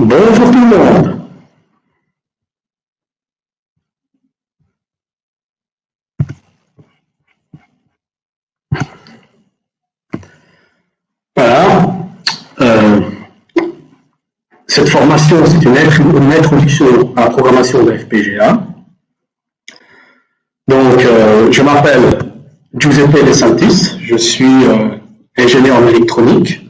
Bonjour tout le monde. Voilà. Cette formation, c'est une introduction à la programmation de FPGA. Donc, je m'appelle Giuseppe De Santis, je suis ingénieur en électronique.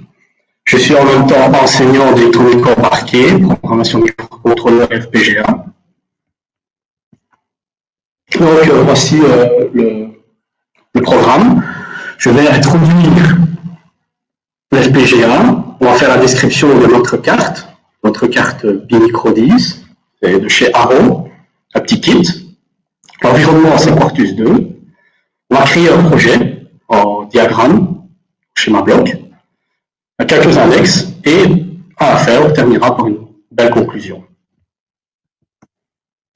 Je suis en même temps enseignant d'électronique embarquée, programmation microcontrôleur FPGA. Donc, voici le programme. Je vais introduire l'FPGA. On va faire la description de notre carte Bimicro 10, c'est de chez Arrow, un petit kit. L'environnement, c'est Quartus 2. On va créer un projet en diagramme, schéma bloc, quelques index, et à la fin, on terminera par une belle conclusion.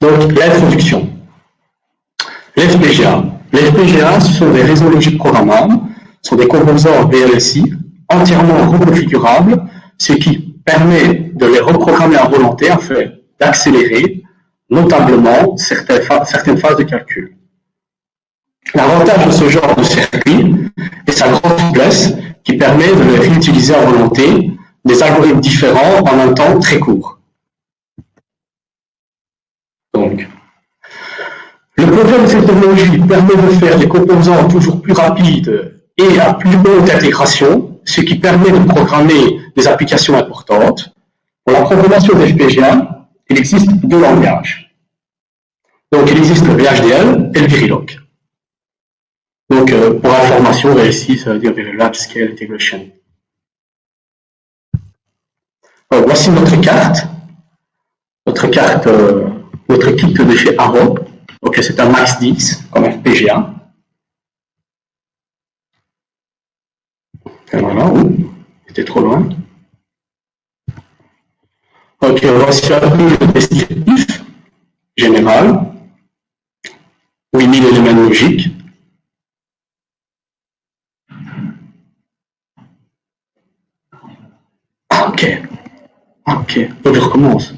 Donc, l'introduction. L'FPGA. Les FPGA, ce sont des réseaux logiques programmables, ce sont des composants VLSI entièrement reconfigurables, ce qui permet de les reprogrammer à volonté afin d'accélérer notablement certaines phases de calcul. L'avantage de ce genre de circuit est sa grande souplesse qui permet de les réutiliser à volonté des algorithmes différents en un temps très court. Donc, le progrès de cette technologie permet de faire des composants toujours plus rapides et à plus haute intégration, ce qui permet de programmer des applications importantes. Pour la programmation des FPGA, il existe deux langages. Donc, il existe le VHDL et le Verilog. Donc, pour information, VLSI, ça veut dire Very Large Scale Integration. Alors, voici notre carte. Notre kit de chez Arrow. Donc, c'est un Max 10 comme FPGA. Et voilà, c'était trop loin. Ok, voici un peu le descriptif général. 8000 éléments logiques. Ok, donc je recommence.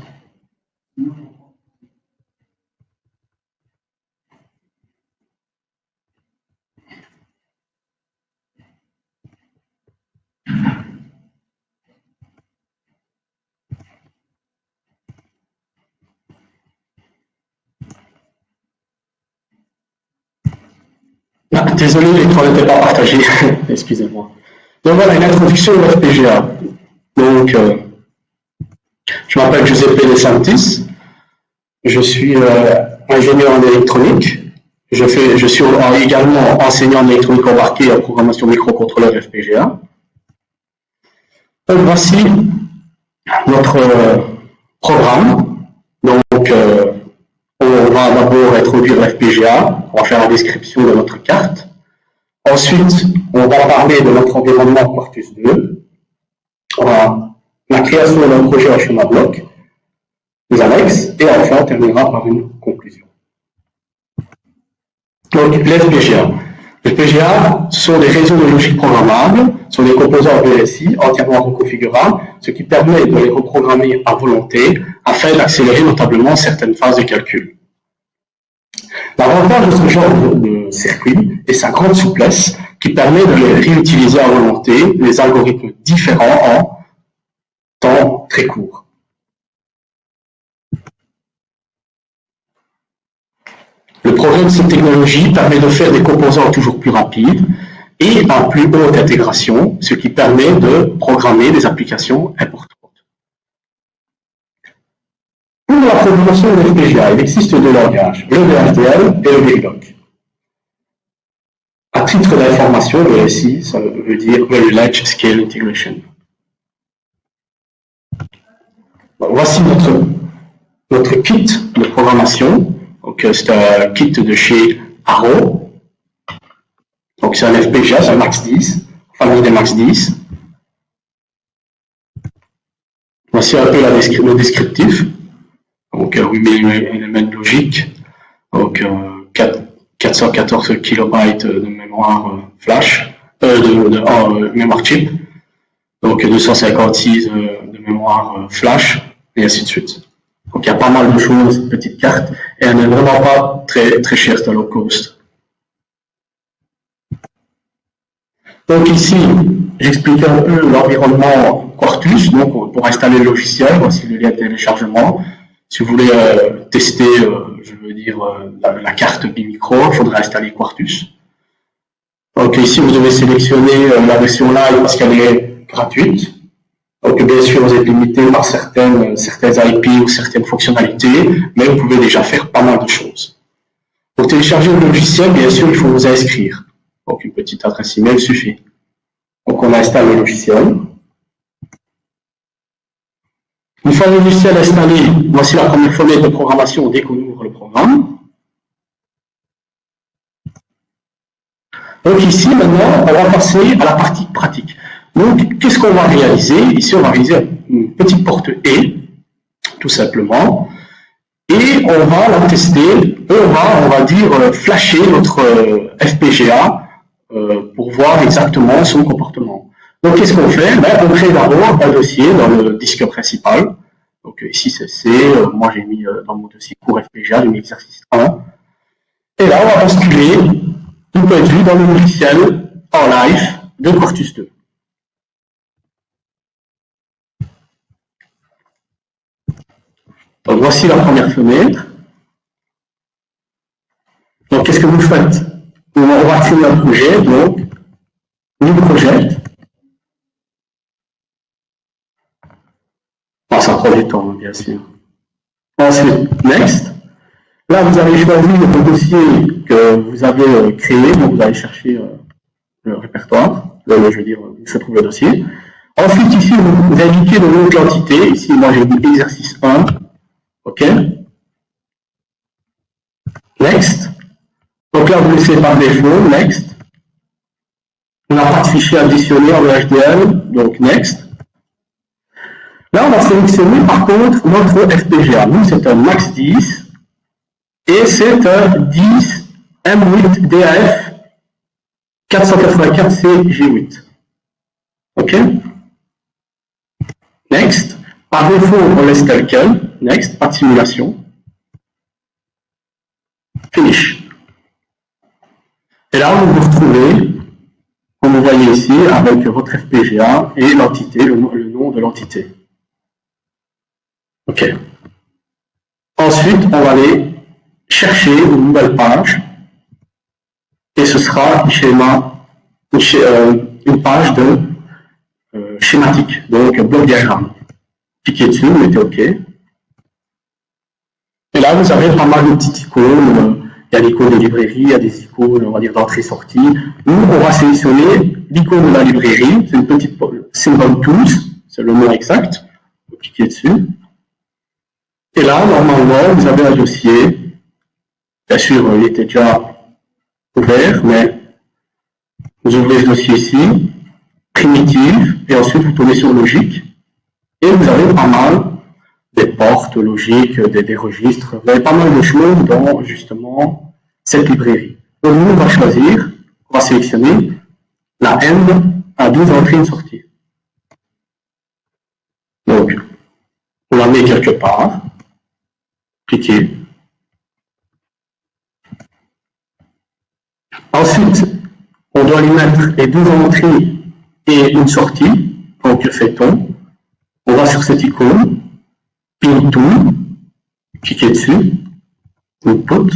Ah, désolé, l'écran n'était pas partagé, excusez-moi. Donc voilà, une introduction au FPGA. Donc, je m'appelle Giuseppe De Santis, je suis ingénieur en électronique, je suis également enseignant en électronique embarquée en programmation microcontrôleur FPGA. Donc voici notre programme. Donc, on va d'abord introduire l'FPGA, on va faire la description de notre carte. Ensuite, on va parler de notre environnement Quartus 2. On va la création d'un projet en schéma bloc, les annexes, et enfin on terminera par une conclusion. Donc, les FPGA. Les FPGA sont des réseaux de logique programmables, sont des composants VLSI entièrement reconfigurables, ce qui permet de les reprogrammer à volonté afin d'accélérer notablement certaines phases de calcul. L'avantage de ce genre de circuit est sa grande souplesse qui permet de les réutiliser à volonté les algorithmes différents en temps très court. Le progrès de cette technologie permet de faire des composants toujours plus rapides et à plus haute intégration, ce qui permet de programmer des applications importantes. Pour la programmation de FPGA, il existe deux langages, le VHDL et le Verilog. À titre d'information, VLSI, ça veut dire Very Large Scale Integration. Voici notre kit de programmation. C'est un kit de chez Arrow. Donc c'est un FPGA, c'est un Max 10, famille des Max 10. Voici un peu le descriptif. Donc 8000 éléments logiques, donc 414 KB de mémoire flash, de mémoire chip, donc 256 de mémoire flash, et ainsi de suite. Donc il y a pas mal de choses, cette petite carte, et elle n'est vraiment pas très chère, c'est low cost. Donc ici, j'explique un peu l'environnement Quartus, donc pour installer le logiciel, voici le lien de téléchargement. Si vous voulez tester, je veux dire, la carte Bimicro, il faudra installer Quartus. Donc ici, vous devez sélectionner la version live parce qu'elle est gratuite. Donc bien sûr, vous êtes limité par certaines IP ou certaines fonctionnalités, mais vous pouvez déjà faire pas mal de choses. Pour télécharger le logiciel, bien sûr, il faut vous inscrire. Donc une petite adresse email suffit. Donc on installe le logiciel. Une fois le logiciel installé, voici la première fenêtre de programmation dès qu'on ouvre le programme. Donc ici, maintenant, on va passer à la partie pratique. Donc, qu'est-ce qu'on va réaliser? Ici, on va réaliser une petite porte E, tout simplement, et on va la tester, on va dire, flasher notre FPGA pour voir exactement son comportement. Donc, qu'est-ce qu'on fait? On crée d'abord un dossier dans le disque principal. Donc, ici, c'est moi j'ai mis dans mon dossier cours FPGA, j'ai mis exercice 1. Et là, on va basculer du point de vue dans le logiciel en live de Quartus 2. Donc, voici la première fenêtre. Donc, qu'est-ce que vous faites? On va créer un projet, donc, new project. Bon, ça prend du temps, bien sûr. Ensuite, next. Là, vous allez choisir le dossier que vous avez créé, donc vous allez chercher le répertoire, je veux dire, où se trouve le dossier. Ensuite, ici, vous indiquez le nom de l'entité. Ici, moi, j'ai mis exercice 1. OK. Next. Donc là, vous laissez par défaut, next. On n'a pas de fichier additionné en HDL, donc next. Là, on va sélectionner par contre notre FPGA. Nous, c'est un Max 10 et c'est un 10 M8 DAF 484 CG8. OK. Next. Par défaut, on laisse tel quel. Next. Pas de simulation. Finish. Et là, vous vous retrouvez, comme vous voyez ici, avec votre FPGA et l'entité, le nom de l'entité. OK. Ensuite, on va aller chercher une nouvelle page et ce sera une page de schématique, donc bloc diagramme. Cliquez dessus, vous mettez OK. Et là, vous avez pas mal de petites icônes. Il y a l'icône de librairie, il y a des icônes, on va dire, d'entrée-sortie. Nous, on va sélectionner l'icône de la librairie. C'est une petite Symbol Tools, c'est le nom exact. Vous cliquez dessus. Et là, normalement, vous avez un dossier. Bien sûr, il était déjà ouvert, mais vous ouvrez ce dossier ici, primitive, et ensuite vous tournez sur logique, et vous avez pas mal des portes logiques, des registres, vous avez pas mal de choses dans justement cette librairie. Donc nous, on va choisir, on va sélectionner la M à 12 entrées et une sortie. Donc, on la met quelque part, cliquez. Ensuite, on doit lui mettre les 12 entrées et une sortie. Donc, que fait-on? On va sur cette icône, Pin Tool, cliquez dessus, Input.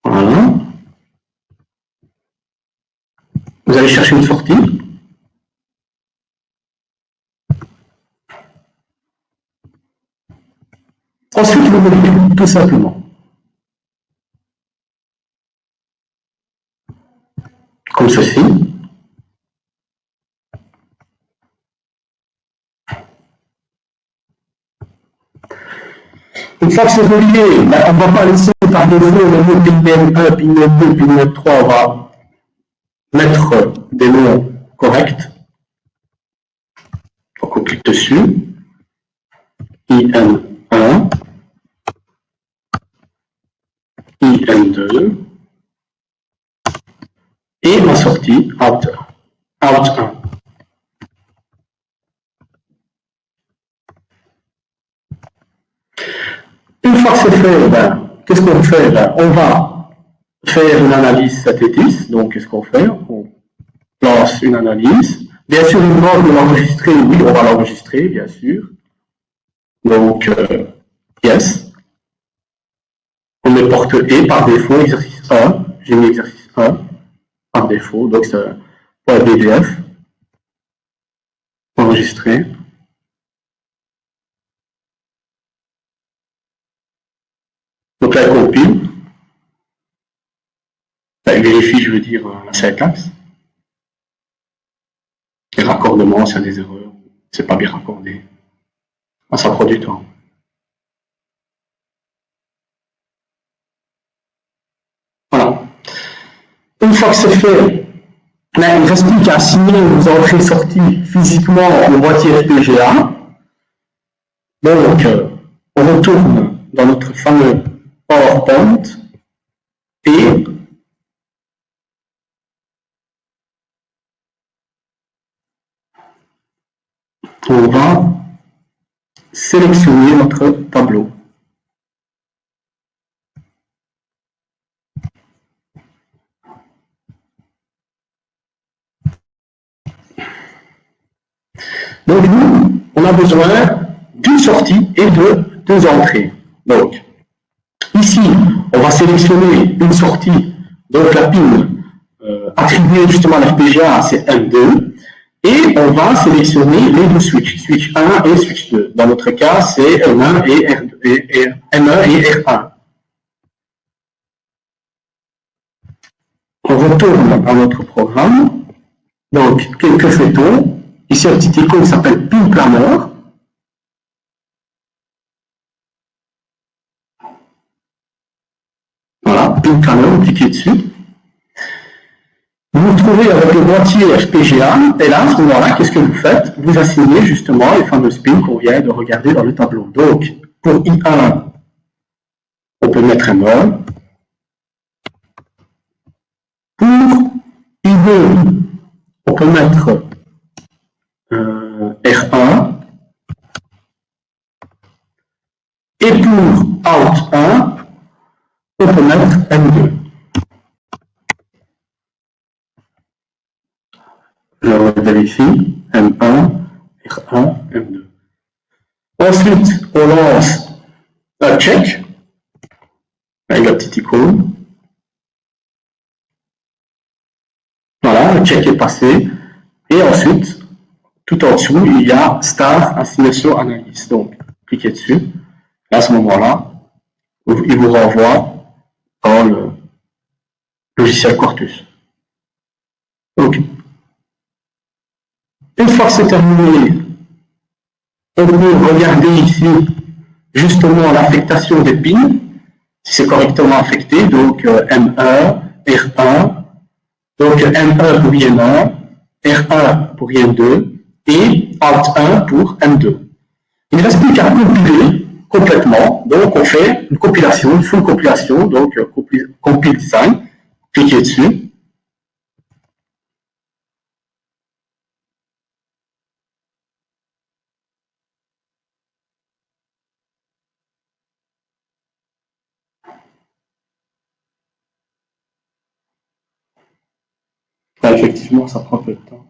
Voilà. Vous allez chercher une sortie. Ensuite, vous modifiez tout simplement. Comme ceci. Une fois que c'est relié, on ne va pas laisser par défaut le mot PINM1, PINM2, PINM3, on va mettre des noms corrects. Donc on clique dessus. IN1, IN2, et ma sortie, out 1. fait? Qu'est-ce qu'on fait? On va faire une analyse synthétique. Donc, qu'est-ce qu'on fait? On lance une analyse. Bien sûr, une fois de l'enregistrer, oui, on va l'enregistrer, bien sûr. Donc, yes. On met porte E par défaut, exercice 1. J'ai mis exercice 1 par défaut. Donc, c'est un PDF. Enregistrer. Donc là, il compile. Là, il vérifie, je veux dire, la syntaxe. Les raccordements, s'il y a des erreurs, c'est pas bien raccordé. Ça prend du temps. Voilà. Une fois que c'est fait, là, il ne reste plus qu'à assigner vos entrées-sorties physiquement au boîtier FPGA. Donc, on retourne dans notre fameux PowerPoint et on va sélectionner notre tableau. Donc, nous, on a besoin d'une sortie et de deux entrées. Donc, ici, on va sélectionner une sortie, donc la pin attribuée justement à l'FPGA, c'est M2, et on va sélectionner les deux switches, switch 1 et switch 2. Dans notre cas, c'est M1 et M1 et R1. On retourne à notre programme. Donc, que fait-on? Ici, un petit icône qui s'appelle Pin Planner. Voilà, Pin Planner, vous cliquez dessus. Vous vous trouvez avec le boîtier FPGA, et là, à ce moment-là, qu'est-ce que vous faites? Vous assignez justement les fameuses pins qu'on vient de regarder dans le tableau. Donc, pour I1, on peut mettre M1. Pour I2, on peut mettre R1. Et pour Out 1, on peut mettre M2. Je vérifie, M1, R1, M2. Ensuite, on lance un check, avec la petite icône. Voilà, le check est passé. Et ensuite, tout en dessous, il y a Star Assignation Analyse. Donc, cliquez dessus. Et à ce moment-là, il vous renvoie dans le logiciel Quartus. Donc, une fois que c'est terminé, on peut regarder ici justement l'affectation des pins, si c'est correctement affecté, donc M1, R1, donc M1 pour IM1, R1 pour IM2 et Alt1 pour M2. Il ne reste plus qu'à compiler complètement, donc on fait une compilation, une full compilation, donc compile design, cliquez dessus. Là, effectivement, ça prend un peu de temps.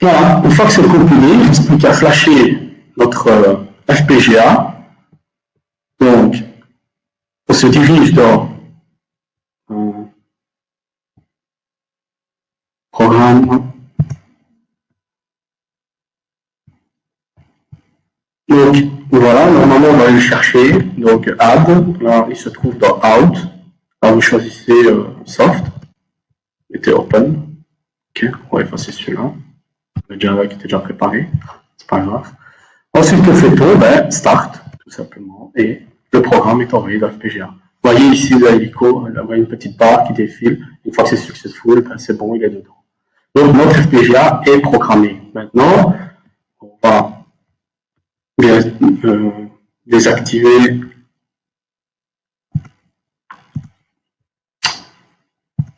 Voilà, une fois que c'est compilé, il ne reste plus qu'à flasher notre FPGA. Donc, on se dirige dans programme. Donc, Voilà, normalement on va le chercher, donc add, là il se trouve dans out, là vous choisissez soft, mettez open, ok, on va effacer celui-là, le Java qui était déjà préparé, c'est pas grave. Ensuite que fait-on? Ben, start, tout simplement, et le programme est envoyé dans FPGA. Vous voyez ici, vous avez l'ICO, vous voyez une petite barre qui défile, une fois que c'est successful, ben, c'est bon, il est dedans. Donc notre FPGA est programmé. Maintenant, on va désactiver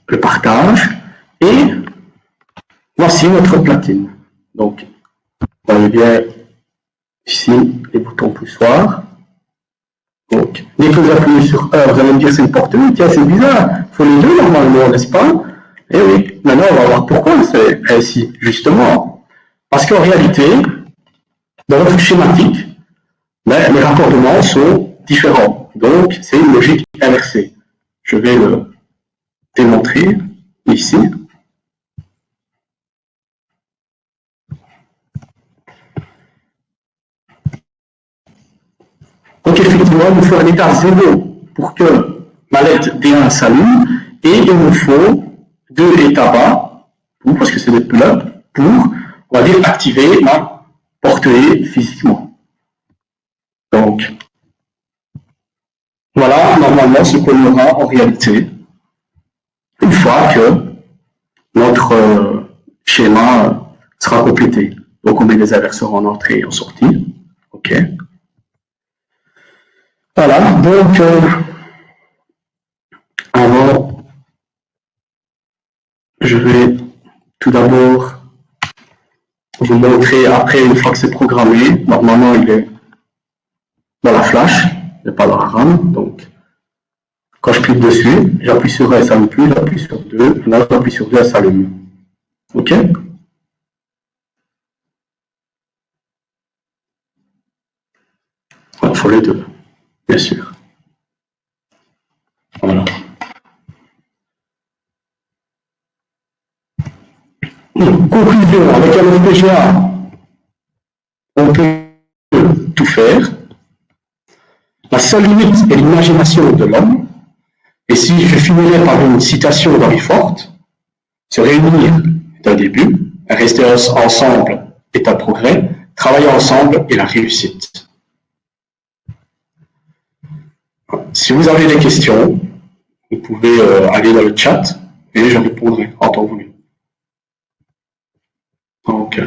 le partage et voici notre platine. Donc, on voyez bien ici les boutons poussoirs. Donc, dès que vous appuyez sur E, vous allez me dire c'est une porte 1, tiens, c'est bizarre, il faut les deux normalement, n'est-ce pas? Eh oui, maintenant on va voir pourquoi c'est ainsi, justement. Parce qu'en réalité, dans votre schématique, ben, les raccordements sont différents. Donc, c'est une logique inversée. Je vais le démontrer ici. Donc, effectivement, il nous faut un état 0 pour que ma lettre D1 s'allume et il nous faut deux états bas, parce que c'est des pull-ups, pour, on va dire, activer ma porte E physiquement. Donc, voilà normalement ce qu'on aura en réalité une fois que notre schéma sera complété. Donc on met les inverseurs en entrée et en sortie. OK. Voilà, donc avant, je vais tout d'abord vous montrer après, une fois que c'est programmé, normalement il est dans la flash, il n'est pas dans la RAM, donc quand je clique dessus, j'appuie sur 1, ça s'allume plus, j'appuie sur 2, là j'appuie sur 2, ça s'allume. OK? Il faut les deux, bien sûr. Voilà. Conclusion, avec un FPGA, on peut tout faire. La seule limite est l'imagination de l'homme. Et si je finirais par une citation d'Henry Ford, se réunir est un début, rester ensemble est un progrès, travailler ensemble est la réussite. Si vous avez des questions, vous pouvez aller dans le chat et je répondrai en temps voulu. Donc,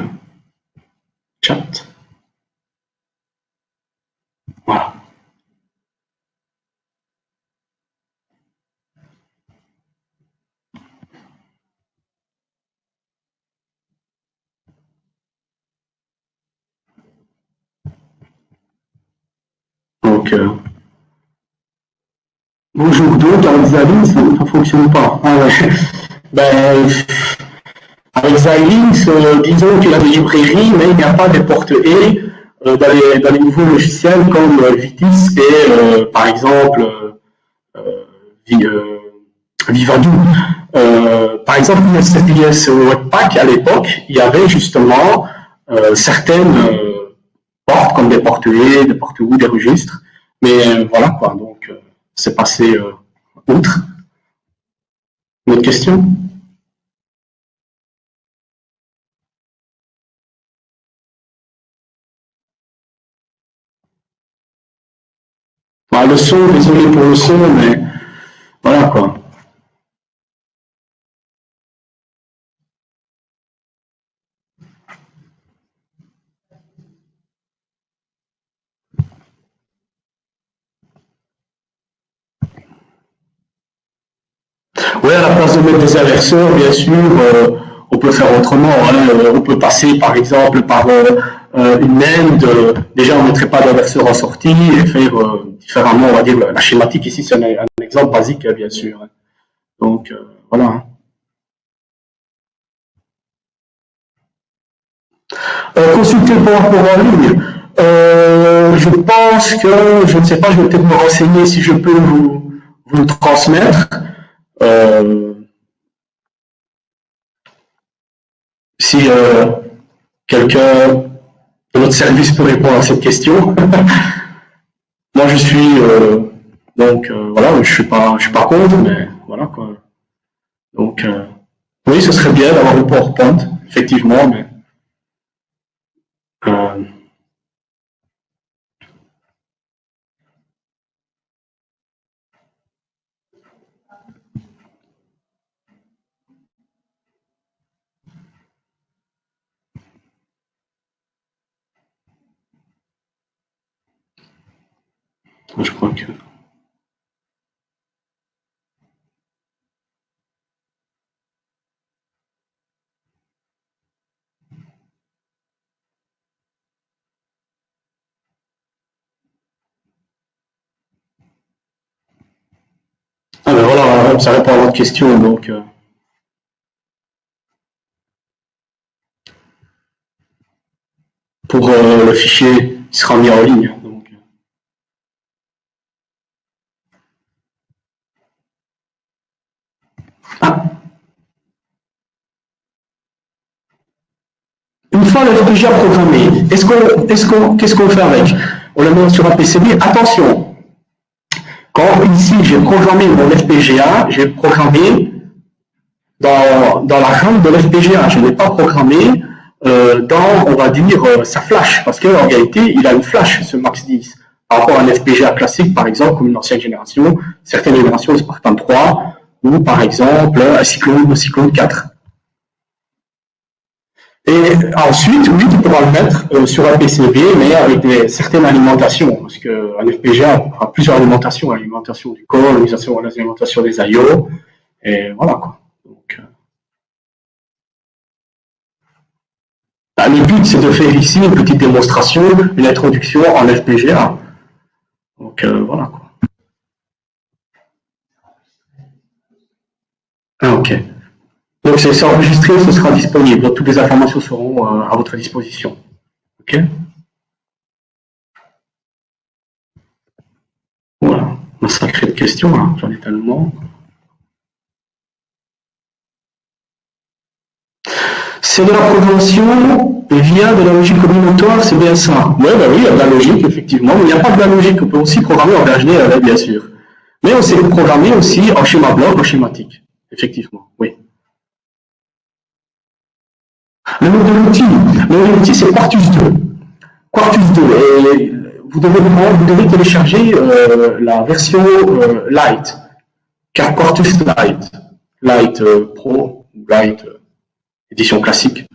chat. Voilà. Donc, bonjour, donc avec Zaline, ça ne fonctionne pas. Ah ouais. Ben, avec Xilinx, disons qu'il y a des librairies, mais il n'y a pas de porte E dans les nouveaux logiciels comme Vitis et par exemple Vivaldi. Par exemple, IS Webpack à l'époque, il y avait justement certaines portes comme des portes E, des portes U, des registres, mais voilà quoi. Donc c'est passé outre. Une autre question? Bah, le son, désolé pour le son, mais voilà quoi. Oui, à la place de mettre des inverseurs, bien sûr, on peut faire autrement. Hein. On peut passer, par exemple, par une main de. Déjà, on ne mettrait pas d'inverseur en sortie et faire différemment, on va dire, la schématique. Ici, c'est un exemple basique, bien sûr. Hein. Donc, voilà. Hein. Consulter le PowerPoint en ligne. Je pense que, je ne sais pas, je vais peut-être me renseigner si je peux vous le transmettre. Si quelqu'un de notre service pour répondre à cette question. Moi, je suis voilà, je suis pas contre, mais voilà quoi. Donc oui, ce serait bien d'avoir le PowerPoint, effectivement, mais euh, je crois que. Ah ben voilà, ça répond à votre question, donc pour le fichier qui sera mis en ligne. Donc, ah, une fois le FPGA programmé, qu'est-ce qu'on fait avec? On le met sur un PCB. Attention, quand ici j'ai programmé mon FPGA, j'ai programmé dans la RAM de l'FPGA. Je n'ai pas programmé dans, on va dire, sa flash, parce qu'en réalité, il a une flash, ce Max 10. Par rapport à un FPGA classique, par exemple, comme une ancienne génération, certaines générations Spartan 3, ou par exemple un Cyclone 4. Et ensuite, oui, tu pourras le mettre sur un PCB, mais avec certaines alimentations, parce qu'un FPGA a plusieurs alimentations, l'alimentation du corps, l'alimentation des IO, et voilà quoi. Donc, le but, c'est de faire ici une petite démonstration, une introduction en FPGA. Donc voilà quoi. Ah, ok. Donc c'est enregistré, ce sera disponible. Donc, toutes les informations seront à votre disposition. Ok. Voilà. Un sacré de questions, hein. J'en ai tellement. C'est de la programmation via de la logique combinatoire, c'est bien ça. Oui, bah oui, il y a de la logique, effectivement. Mais il n'y a pas de la logique. On peut aussi programmer en VHDL, bien sûr. Mais on sait programmer aussi en schéma bloc, en schématique. Effectivement, oui. Le nom de l'outil, c'est Quartus 2. Quartus 2. Et vous devez télécharger la version Lite, car Quartus Lite, Lite Pro, Lite édition classique.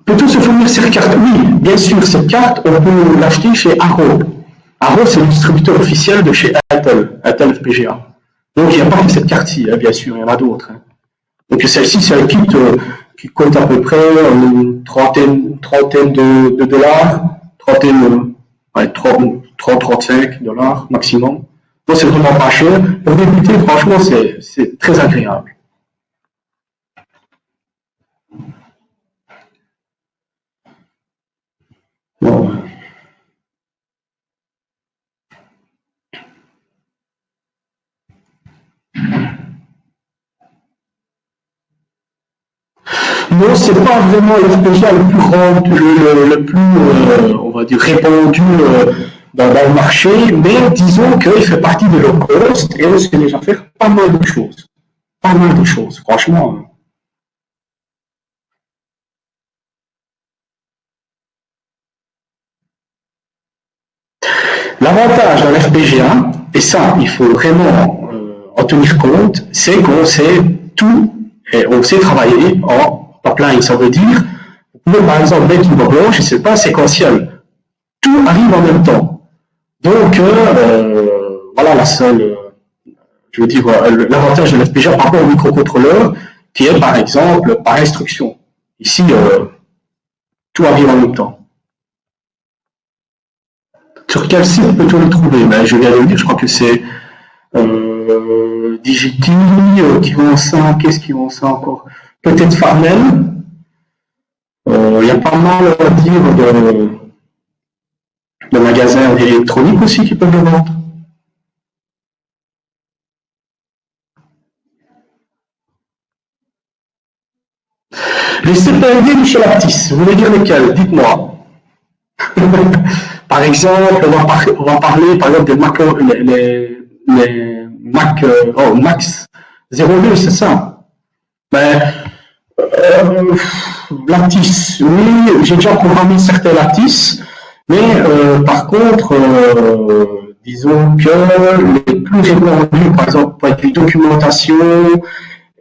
Peut-on se fournir cette carte? Oui, bien sûr, cette carte, on peut l'acheter chez Arrow. Arrow, c'est le distributeur officiel de chez Intel, Intel FPGA. Donc, il n'y a pas que cette carte-ci, hein, bien sûr, il y en a d'autres. Hein. Donc, celle-ci, c'est un kit qui coûte à peu près une trentaine de dollars, ouais, 30-35 dollars maximum. Donc, c'est vraiment pas cher. Pour débuter, franchement, c'est très agréable. Bon. Non, c'est pas vraiment l'FPGA le plus le plus, on va dire, répandu dans le marché, mais disons qu'il fait partie de low cost et on sait déjà faire pas mal de choses. Pas mal de choses, franchement. L'avantage d'un FPGA, et ça, il faut vraiment en tenir compte, c'est qu'on sait tout, et on sait travailler en pipeline. Ça veut dire, vous pouvez par exemple mettre une horloge, et c'est pas séquentiel. Tout arrive en même temps. Donc, voilà la seule, je veux dire, l'avantage de l'FPGA par rapport au microcontrôleur, qui est par exemple par instruction. Ici, tout arrive en même temps. Sur quel site peut-on le trouver? Ben, je viens de le dire, je crois que c'est Digiti, qui vend ça, qu'est-ce qui vend ça encore? Peut-être Farnell. Il y a pas mal à dire de magasins électroniques aussi qui peuvent le vendre. Les CPLD de chez Lattice, vous voulez dire lesquels? Dites-moi. Par exemple, on va parler par exemple des Mac, les Mac, Max 02, c'est ça. Ben, Lattice, oui, j'ai déjà programmé certains Lattice, mais par contre, disons que les plus répandus, par exemple, pour être documentation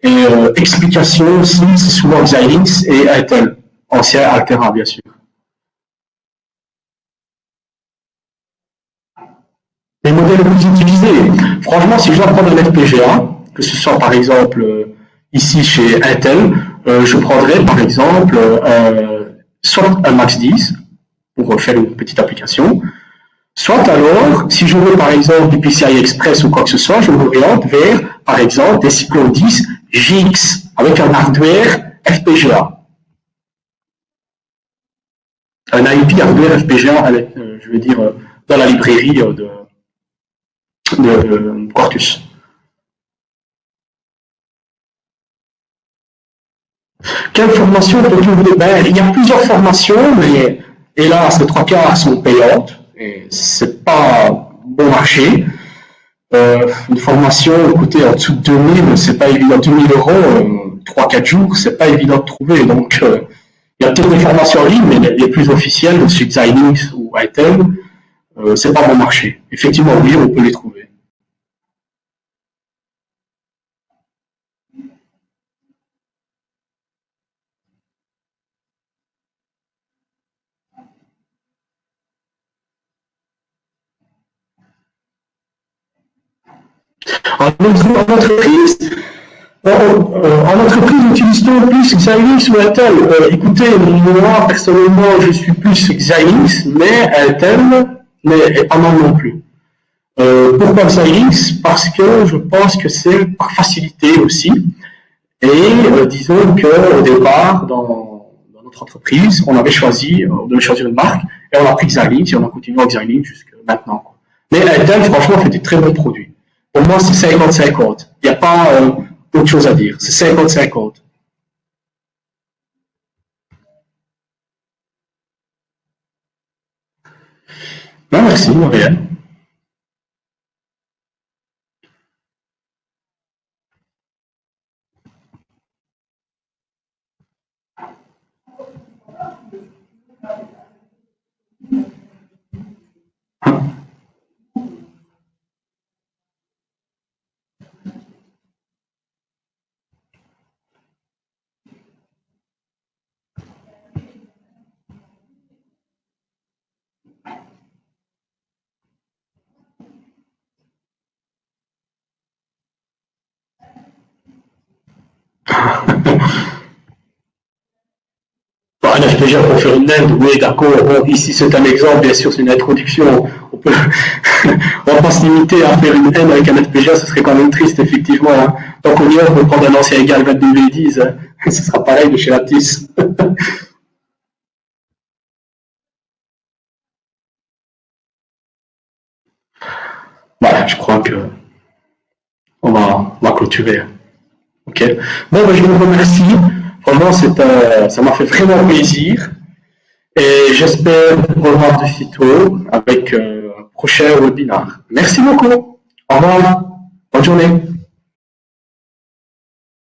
et explication, c'est souvent Xilinx et Intel, ancien Altera, bien sûr. Les modèles les plus utilisés, franchement, si je dois prendre un FPGA, que ce soit par exemple ici chez Intel, je prendrais par exemple soit un Max 10 pour faire une petite application, soit alors, si je veux par exemple du PCI Express ou quoi que ce soit, je m'oriente vers par exemple des Cyclone 10 GX avec un hardware FPGA. Un IP hardware FPGA, je veux dire, dans la librairie de Quartus. Quelle formation peut-tu vous ben, il y a plusieurs formations, mais hélas, les trois quarts sont payantes et c'est pas bon marché. Une formation, écoutez, en dessous de 2000, c'est pas évident. 2000 €, 3-4 jours, c'est pas évident de trouver. Donc, il y a peut-être des formations en ligne, mais les plus officielles, chez Xilinx ou Itel, c'est pas bon marché. Effectivement, oui, on peut les trouver. En entreprise, en entreprise, utilise-t-on plus Xilinx ou Intel? Écoutez, moi, personnellement, je suis plus Xilinx, mais Intel n'est pas mal non plus. Pourquoi Xilinx? Parce que je pense que c'est par facilité aussi. Et disons qu'au départ, dans notre entreprise, on devait choisir une marque, et on a pris Xilinx, et on a continué avec Xilinx jusqu'à maintenant. Mais Intel, franchement, fait des très bons produits. Pour moi, c'est 50-50. Il n'y a pas autre chose à dire. C'est 50-50. Ben, merci, Marianne. Bon, un FPGA pour faire une NAND, oui, d'accord. Bon, ici, c'est un exemple, bien sûr, c'est une introduction. On va pas se limiter à faire une NAND avec un FPGA, ce serait quand même triste, effectivement. Hein. Tant qu'on y est, on peut prendre un ancien égal 22V10. Hein. Ce sera pareil de chez Lattice. Voilà, je crois que on va clôturer. Hein. Ok. Bon, ben, je vous remercie. Vraiment, ça m'a fait vraiment plaisir. Et j'espère vous revoir de sitôt avec un prochain webinaire. Merci beaucoup. Au revoir. Bonne journée.